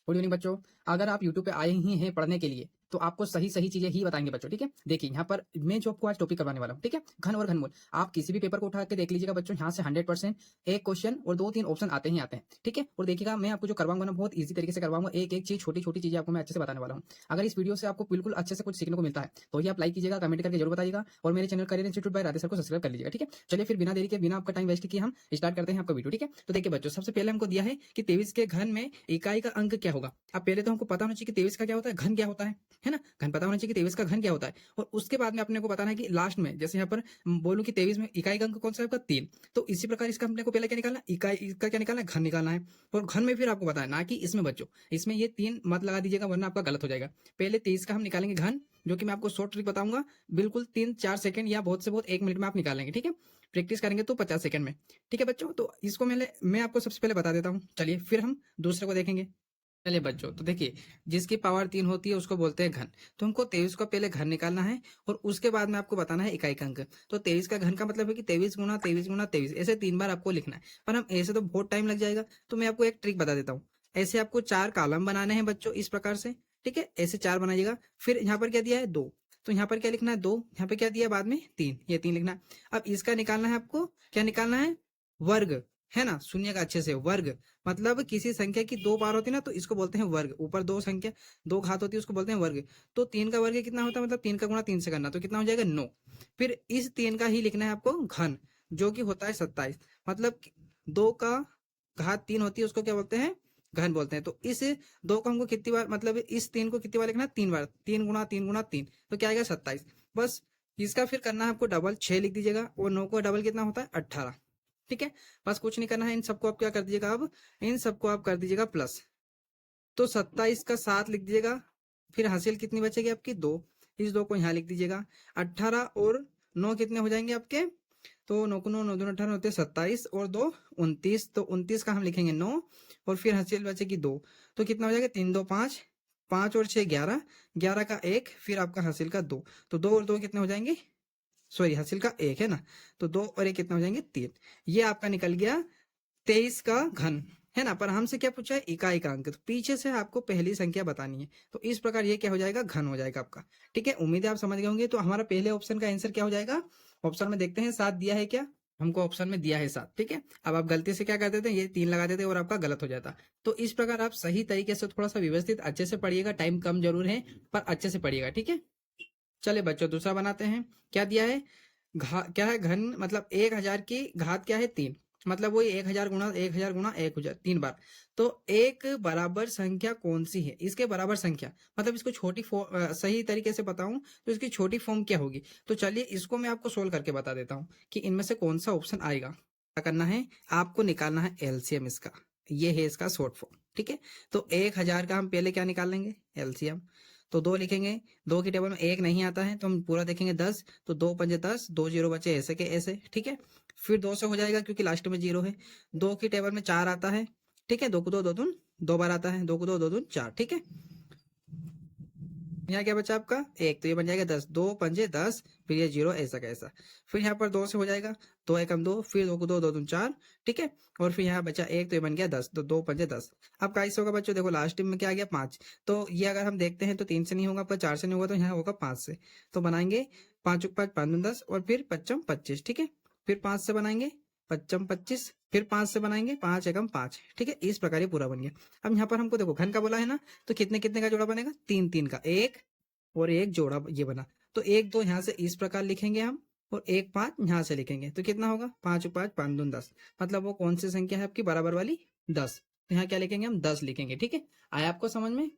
Good evening बच्चों। अगर आप यूट्यूब पे आए ही हैं पढ़ने के लिए तो आपको सही सही चीजें ही बताएंगे बच्चों। ठीक है, देखिए यहाँ पर मैं जो आपको आज टॉपिक करवाने वाला हूँ, ठीक है, घन और घनमूल। आप किसी भी पेपर को उठा के देख लीजिएगा बच्चों, यहाँ से 100% एक क्वेश्चन और 2-3 ऑप्शन आते ही आते हैं। ठीक है, और देखिएगा मैं आपको जो करवाऊंगा ना बहुत ईजी तरीके से करवाऊंगा। एक एक चीज, छोटी छोटी चीजें आपको मैं अच्छे से बताने वाला हूँ। अगर इस वीडियो से आपको बिल्कुल अच्छे से कुछ सीखने को मिलता है तो ये आप लाइक कीजिएगा, कमेंट करके जरूर बताइएगा और मेरे channel career institute by Radhe sir को सब्सक्राइब कर लीजिएगा। ठीक है, चलिए फिर बिना देरी के, बिना आपका टाइम वेस्ट किए हम स्टार्ट करते हैं आपका वीडियो। ठीक है, तो देखिए बच्चों, सबसे पहले हमको दिया है कि 23 के घन में इकाई का अंक क्या होगा। अब पहले तो हमको पता होना चाहिए कि 23 का क्या होता है, घन क्या होता है ना। घन पता होना चाहिए कि 23 का घन क्या होता है, और उसके बाद में अपने को बताना है कि लास्ट में जैसे यहाँ पर बोलूं कि 23 में इकाई का अंक कौन सा है आपका 3। तो इसी प्रकार इसका अपने को पहले क्या निकालना है, इकाई इसका क्या निकालना है, घन निकालना है। और घन में फिर आपको बताना ना कि इसमें बच्चों, इसमें ये 3 मत लगा दीजिएगा वरना आपका गलत हो जाएगा। पहले 23 का हम निकालेंगे घन, जो कि मैं आपको शॉर्ट ट्रिक बताऊंगा। बिल्कुल 3-4 सेकंड या बहुत से बहुत 1 मिनट में आप निकालेंगे। ठीक है, प्रैक्टिस करेंगे तो 50 सेकंड में। ठीक है बच्चों, तो इसको मैं आपको सबसे पहले बता देता हूँ। चलिए फिर हम दूसरे को देखेंगे। चलिए बच्चों, तो देखिए, जिसकी पावर 3 होती है उसको बोलते हैं घन। तो हमको 23 का पहले घन निकालना है और उसके बाद में आपको बताना है इकाई का अंक। तो 23 का घन का मतलब है कि 23 गुना 23 गुना 23, ऐसे 3 बार आपको लिखना है। पर हम ऐसे तो बहुत टाइम लग जाएगा, तो मैं आपको एक ट्रिक बता देता हूँ। ऐसे आपको 4 कॉलम बनाने हैं बच्चों, इस प्रकार से। ठीक है, ऐसे 4 बनाइएगा। फिर यहाँ पर क्या दिया है, 2। तो यहाँ पर क्या लिखना है, 2। यहाँ पे क्या दिया है बाद में, 3। ये 3 लिखना है। अब इसका निकालना है आपको, क्या निकालना है, वर्ग। है ना, सुनिएगा अच्छे से, वर्ग। मतलब किसी संख्या की 2 बार होती है ना तो इसको बोलते हैं वर्ग। ऊपर 2 संख्या, 2 घात होती है उसको बोलते हैं वर्ग। तो 3 का वर्ग कितना होता है, मतलब 3 का गुणा 3 से करना, तो कितना हो जाएगा, 9। फिर इस 3 का ही लिखना है आपको घन, जो कि होता है 27। मतलब 2 का घात 3 होती है उसको क्या बोलते हैं, घन बोलते हैं। तो इस 2 को हमको कितनी बार, मतलब इस 3 को कितनी बार लिखना है, 3 बार। 3 गुणा 3 गुणा 3, तो क्या आएगा, 27। बस इसका फिर करना है आपको डबल, 6 लिख दीजिएगा। और 9 को डबल कितना होता है, 18। ठीक है, बस कुछ नहीं करना है। इन सबको आप क्या कर दीजिएगा, अब इन सबको आप कर दीजिएगा प्लस। तो 27 का 7 लिख दीजिएगा। फिर हासिल कितनी बचेगी आपकी, 2। इस 2 को यहाँ लिख दीजिएगा। 18 और 9 कितने हो जाएंगे आपके, तो 9 को 9, 9 दूनी 18 होते हैं 27 और 2 29। तो 29 का हम लिखेंगे 9 और फिर हासिल बचेगी 2। तो कितना हो जाएगा, 3 2 5, 5 और 6 11, 11 का 1, फिर आपका हासिल का 2। तो 2 और 2 कितने हो जाएंगे, सॉरी हासिल का 1 है ना। तो 2 और 1 कितने हो जाएंगे, 3। ये आपका निकल गया 23 का घन। है ना, पर हमसे क्या पूछा है, इकाई का अंक। तो पीछे से आपको पहली संख्या बतानी है। तो इस प्रकार ये क्या हो जाएगा, घन हो जाएगा आपका। ठीक है, उम्मीद है आप समझ गए होंगे। तो हमारा पहले ऑप्शन का आंसर क्या हो जाएगा, ऑप्शन में देखते हैं 7 दिया है क्या, हमको ऑप्शन में दिया है 7। ठीक है, अब आप गलती से क्या कर देते हैं, ये 3 लगा देते और आपका गलत हो जाता। तो इस प्रकार आप सही तरीके से थोड़ा सा व्यवस्थित अच्छे से पढ़िएगा। टाइम कम जरूर है पर अच्छे से पढ़िएगा। ठीक है, चलिए बच्चों दूसरा बनाते हैं। क्या दिया है, क्या है, घन मतलब 1000 की घात क्या है, 3। मतलब वही 1000 गुणा 1000 गुणा 1000, 3 बार। तो एक बराबर संख्या कौन सी है, इसके बराबर संख्या, मतलब इसको सही तरीके से बताऊं तो इसकी छोटी फॉर्म क्या होगी। तो चलिए इसको मैं आपको सोल्व करके बता देता हूँ कि इनमें से कौन सा ऑप्शन आएगा। क्या करना है, आपको निकालना है एलसीएम इसका। ये है इसका शॉर्ट फॉर्म। ठीक है, तो 1000 का हम पहले क्या निकाल लेंगे, एलसीएम। तो 2 लिखेंगे। 2 की टेबल में 1 नहीं आता है तो हम पूरा देखेंगे 10। तो 2 पंजे 10, 2 जीरो बचे ऐसे के ऐसे। ठीक है, फिर 2 से हो जाएगा क्योंकि लास्ट में 0 है। 2 की टेबल में 4 आता है। ठीक है, 2 को 2 2 दून 2 बार आता है, 2 को 2 2 दून 4। ठीक है, यहाँ क्या बचा आपका 1, तो ये बन जाएगा 10। 2 पंजे 10, फिर ये 0 ऐसा का ऐसा। फिर यहाँ पर 2 से हो जाएगा, 2 एकम 2, फिर 2 को 2 2 दून 4। ठीक है, और फिर यहाँ बचा 1, तो ये बन गया 10। तो 2 पंजे 10। अब कैसे होगा बच्चों, देखो लास्ट में क्या आ गया, 5। तो ये अगर हम देखते हैं तो 3 से नहीं होगा, पर 4 से नहीं होगा, तो यहाँ होगा 5 से। तो बनाएंगे 5 5 5 10 और फिर 55 25। ठीक है, फिर 5 से बनाएंगे 55 25, फिर 5 से बनाएंगे 5 एकम 5। ठीक है, इस प्रकार ये पूरा बन गया। अब यहाँ पर हमको देखो घन का बोला है ना, तो कितने कितने का जोड़ा बनेगा, 3 3 का, एक और एक जोड़ा ये बना। तो 1 2 यहाँ से इस प्रकार लिखेंगे हम, और 1 5 यहाँ से लिखेंगे। तो कितना होगा, 5 5 5 दून 10। मतलब वो कौन सी संख्या है आपकी बराबर वाली, 10। तो यहाँ क्या लिखेंगे हम, 10 लिखेंगे। ठीक है, आया आपको समझ में।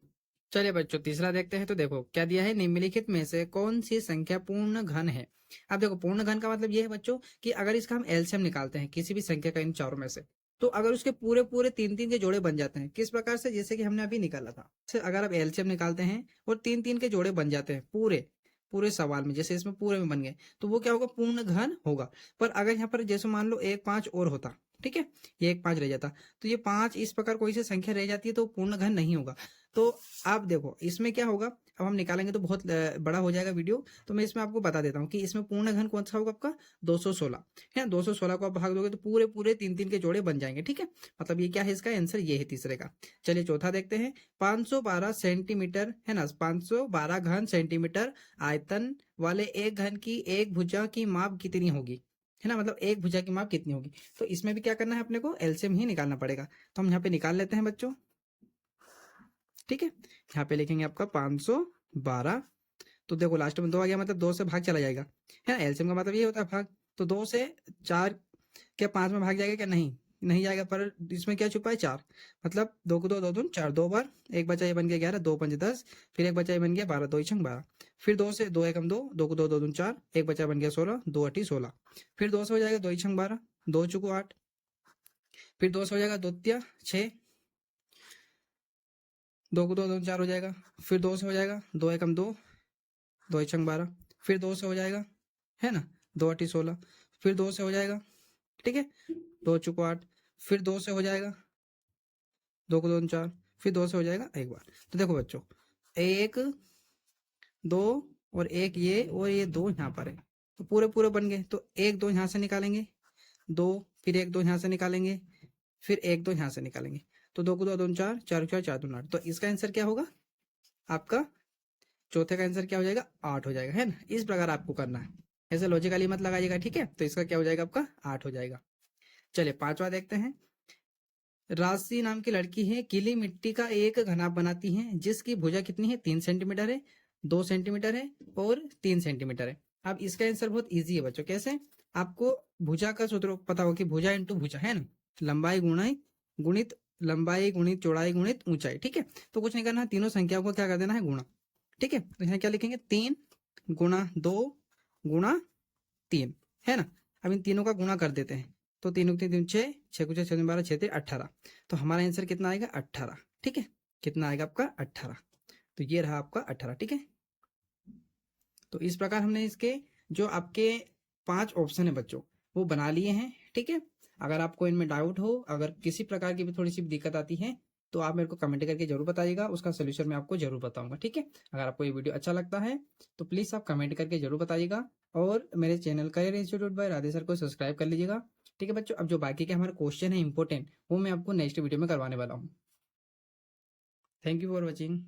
चलिए बच्चों तीसरा देखते हैं। तो देखो क्या दिया है, निम्नलिखित में से कौन सी संख्या पूर्ण घन है। अब देखो पूर्ण घन का मतलब ये है बच्चों कि अगर इसका हम एलसीएम निकालते हैं किसी भी संख्या का इन चारों में से, तो अगर उसके पूरे पूरे 3 3 के जोड़े बन जाते हैं, किस प्रकार से, जैसे कि हमने अभी निकाला था। अगर आप एलसीएम निकालते हैं और 3 3 के जोड़े बन जाते हैं पूरे पूरे सवाल में, जैसे इसमें पूरे में बन गए, तो वो क्या होगा, पूर्ण घन होगा। पर अगर यहाँ पर जैसे मान लो 1 5 और होता, ठीक है, ये 1 5 रह जाता, तो ये 5 इस प्रकार कोई सी संख्या रह जाती है तो पूर्ण घन नहीं होगा। तो आप देखो इसमें क्या होगा, अब हम निकालेंगे तो बहुत बड़ा हो जाएगा वीडियो, तो मैं इसमें आपको बता देता हूँ कि इसमें पूर्ण घन कौन सा होगा आपका 216 है ना। 216 को आप भाग दोगे तो पूरे पूरे 3-3 के जोड़े बन जाएंगे, ठीक है। मतलब ये क्या है, इसका आंसर ये है तीसरे का। चलिए चौथा देखते हैं। 512 सेंटीमीटर है ना, 512 घन सेंटीमीटर आयतन वाले एक घन की एक भुजा की माप कितनी होगी, है ना। मतलब एक भुजा की माप कितनी होगी, तो इसमें भी क्या करना है अपने को, एलसीएम ही निकालना पड़ेगा। तो हम यहाँ पे निकाल लेते हैं बच्चों, ठीक है। यहाँ पे लिखेंगे आपका 512, तो देखो लास्ट में 2 आ गया, मतलब 2 से भाग चला जाएगा, है ना। एलसीएम का मतलब ये होता है भाग, तो 2 से 4 क्या 5 में भाग जाएगा क्या, नहीं नहीं जाएगा, पर इसमें क्या छुपा है 4, मतलब 2 को 2 2 दून 4, 2 बार, एक बचा ये बन गया 11, 2 5 10, फिर एक बचा ये बन गया 12, 2 छंग 12, फिर 2 से 2 एकम 2, 2 को 2 2 दून 4, एक बचा बन गया 16, 2 8 16, फिर 2 से हो जाएगा 2 छंग 12, 2 चुको 8, फिर 2 से हो जाएगा 2 तिया 6, 2 को 2 दून 4 हो जाएगा, फिर 2 से हो जाएगा 2 एकम 2, 2 छंग 12, फिर 2 से हो जाएगा, है ना, 2 8 16, फिर 2 से हो जाएगा, ठीक है, 2 चुको 8, फिर 2 से हो जाएगा 2 को 2 4, फिर 2 से हो जाएगा एक बार। तो देखो बच्चों, 1 2 और एक ये और ये 2 यहाँ पर है, तो पूरे पूरे बन गए। तो 1 2 यहाँ से निकालेंगे, 2 फिर 1 2 यहाँ से निकालेंगे, फिर 1 2 यहाँ से निकालेंगे, तो 2 को 2 2 4, 4 4 4 2 8, तो इसका आंसर क्या होगा आपका, चौथे का आंसर क्या हो जाएगा 8 हो जाएगा, है ना। इस प्रकार आपको करना है, ऐसे लॉजिकली मत लगाइएगा, ठीक है। तो इसका क्या हो जाएगा आपका 8 हो जाएगा। चलिए पांचवा देखते हैं। राशि नाम की लड़की है, गीली मिट्टी का एक घनाभ बनाती है जिसकी भुजा कितनी है, 3 सेंटीमीटर है, 2 सेंटीमीटर है और 3 सेंटीमीटर है। अब इसका आंसर बहुत इजी है बच्चों, कैसे, आपको भुजा का सूत्र पता हो कि भुजा इंटू भुजा, है ना, लंबाई गुणाई गुणित लंबाई गुणित चौड़ाई गुणित ऊंचाई, ठीक है। तो कुछ नहीं करना है, तीनों संख्याओं को क्या कर देना है, गुणा, ठीक है। तो यहाँ क्या लिखेंगे, 3 गुणा 2 गुणा 3, है ना। अब इन तीनों का गुणा कर देते हैं, तो 3 3 6, 6 को 6 12, 6 18, तो हमारा आंसर कितना आएगा 18, ठीक है। कितना आएगा आपका 18, तो ये रहा आपका 18, ठीक है। तो इस प्रकार हमने इसके जो आपके 5 ऑप्शन है बच्चों वो बना लिए हैं, ठीक है। अगर आपको इनमें डाउट हो, अगर किसी प्रकार की भी थोड़ी सी दिक्कत आती है तो आप मेरे को कमेंट करके जरूर बताइएगा, उसका सोल्यूशन मैं आपको जरूर बताऊंगा, ठीक है। अगर आपको ये वीडियो अच्छा लगता है तो प्लीज आप कमेंट करके जरूर बताइएगा, और मेरे channel career institute by Radhe sir को सब्सक्राइब कर लीजिएगा, ठीक है बच्चों। अब जो बाकी के हमारे क्वेश्चन है इंपॉर्टेंट, वो मैं आपको नेक्स्ट वीडियो में करवाने वाला हूँ। Thank you for watching.